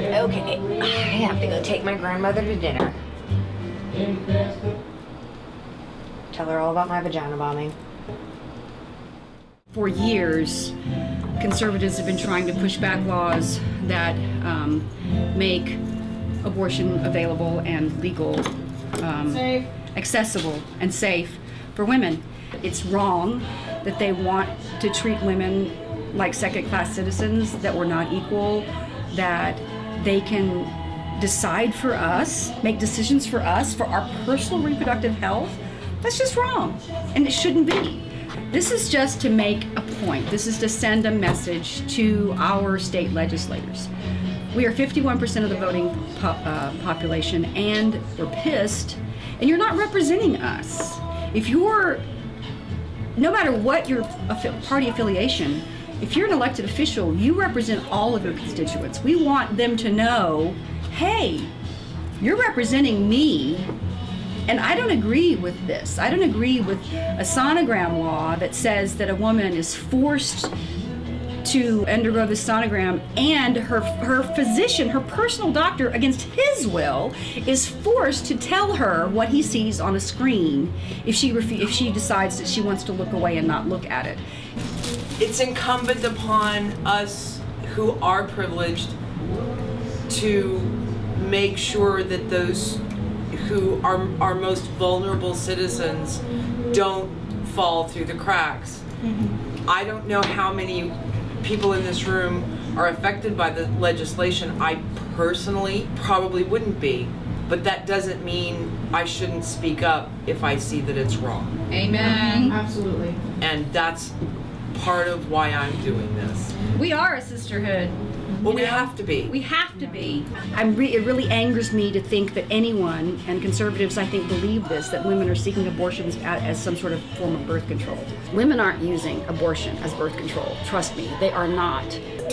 Okay, I have to go take my grandmother to dinner. Tell her all about my vagina bombing. For years, conservatives have been trying to push back laws that make abortion available and legal, accessible and safe for women. It's wrong that they want to treat women like second-class citizens, that we're not equal, that they can decide for us, make decisions for us, for our personal reproductive health. That's just wrong, and it shouldn't be. This is just to make a point. This is to send a message to our state legislators. We are 51% of the voting population, and we're pissed, and you're not representing us. If you're, no matter what your party affiliation, if you're an elected official, you represent all of your constituents. We want them to know, hey, you're representing me, and I don't agree with this. I don't agree with a sonogram law that says that a woman is forced to undergo the sonogram, and her physician, her personal doctor, against his will, is forced to tell her what he sees on a screen if she decides that she wants to look away and not look at it. It's incumbent upon us who are privileged to make sure that those who are our most vulnerable citizens don't fall through the cracks. Mm-hmm. I don't know how many people in this room are affected by the legislation. I personally probably wouldn't be, but that doesn't mean I shouldn't speak up if I see that it's wrong. Amen. Absolutely. And that's part of why I'm doing this. We are a sisterhood. Well, we have to be. We have to be. It really angers me to think that anyone, and conservatives I think believe this, that women are seeking abortions as some sort of form of birth control. Women aren't using abortion as birth control. Trust me, they are not.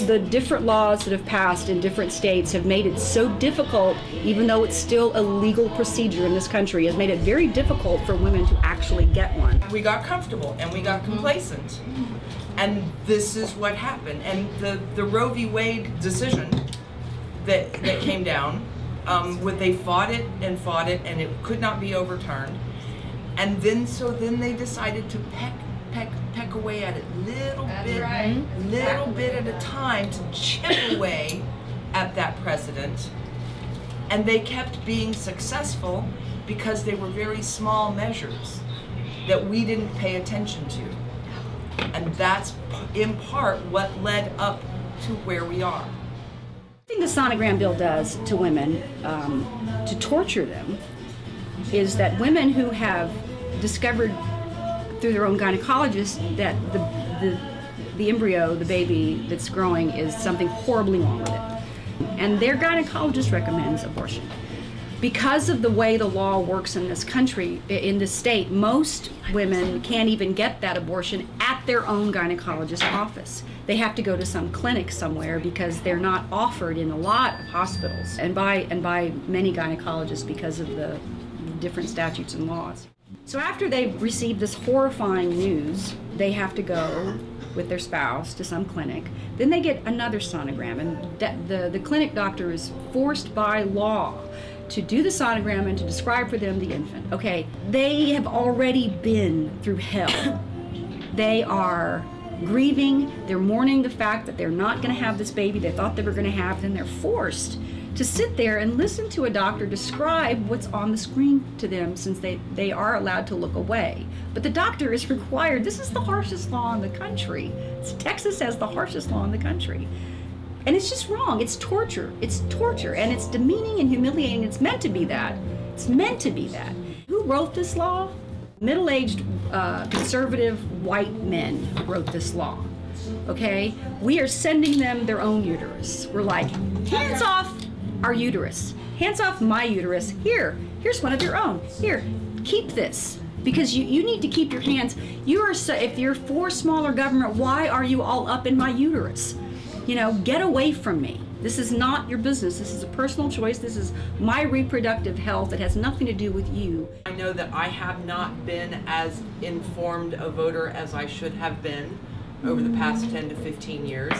The different laws that have passed in different states have made it so difficult, even though it's still a legal procedure in this country, has made it very difficult for women to actually get one. We got comfortable and we got complacent. And this is what happened. And the Roe v. Wade decision that came down, they fought it, and it could not be overturned. And then they decided to peck away at it little bit at a time, to chip away at that precedent. And they kept being successful because they were very small measures that we didn't pay attention to. And that's in part what led up to where we are. The thing the sonogram bill does to women, to torture them, is that women who have discovered through their own gynecologist that the embryo, the baby that's growing, is something horribly wrong with it, and their gynecologist recommends abortion. Because of the way the law works in this country, in this state, most women can't even get that abortion at their own gynecologist's office. They have to go to some clinic somewhere because they're not offered in a lot of hospitals, and by many gynecologists because of the different statutes and laws. So after they've received this horrifying news, they have to go with their spouse to some clinic. Then they get another sonogram, and the clinic doctor is forced by law to do the sonogram and to describe for them the infant. Okay, they have already been through hell. They are grieving, they're mourning the fact that they're not gonna have this baby they thought they were gonna have, then they're forced to sit there and listen to a doctor describe what's on the screen to them, since they are allowed to look away. But the doctor is required. This is the harshest law in the country. Texas has the harshest law in the country. And it's just wrong. It's torture. It's torture, and it's demeaning and humiliating. It's meant to be that. It's meant to be that. Who wrote this law? Middle-aged, conservative white men wrote this law. Okay? We are sending them their own uterus. We're like, hands off our uterus. Hands off my uterus. Here's one of your own. Here, keep this. Because you need to keep your hands. If you're for smaller government, why are you all up in my uterus? You know, get away from me. This is not your business. This is a personal choice. This is my reproductive health. It has nothing to do with you. I know that I have not been as informed a voter as I should have been over the past 10 to 15 years.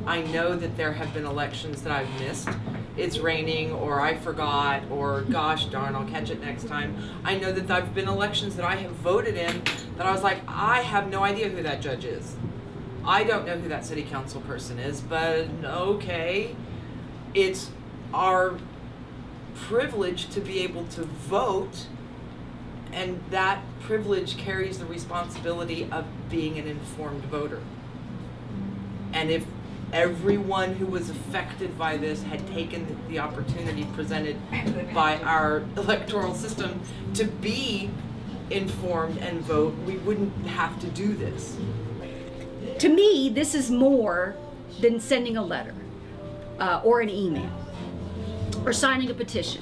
I know that there have been elections that I've missed. It's raining, or I forgot, or gosh darn, I'll catch it next time. I know that there have been elections that I have voted in that I was like, I have no idea who that judge is. I don't know who that city council person is, but okay. It's our privilege to be able to vote, and that privilege carries the responsibility of being an informed voter. And if everyone who was affected by this had taken the opportunity presented by our electoral system to be informed and vote, we wouldn't have to do this. To me, this is more than sending a letter or an email or signing a petition.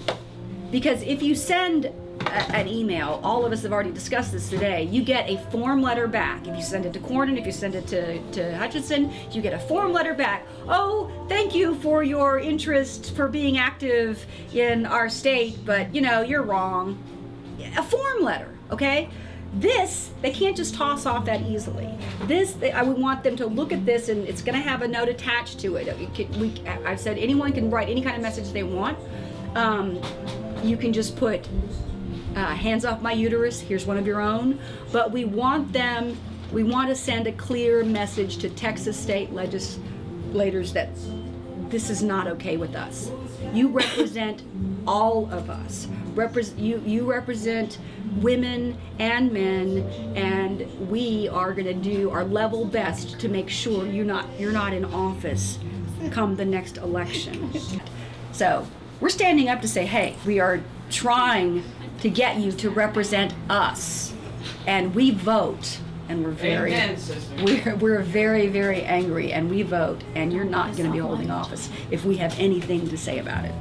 Because if you send an email, all of us have already discussed this today, you get a form letter back. If you send it to Cornyn, if you send it to Hutchinson, you get a form letter back. Oh, thank you for your interest for being active in our state, but you know, you're wrong. A form letter, okay? This, they can't just toss off that easily. This, I would want them to look at this, and it's gonna have a note attached to it. I've said anyone can write any kind of message they want. You can just put, hands off my uterus, here's one of your own. But we want to send a clear message to Texas state legislators that this is not okay with us. You represent all of us. You represent women and men, and we are going to do our level best to make sure you're not in office come the next election. So we're standing up to say, hey, we are trying to get you to represent us, and we vote, and we're very we're very, very angry, and we vote, and you're not going to be holding office if we have anything to say about it.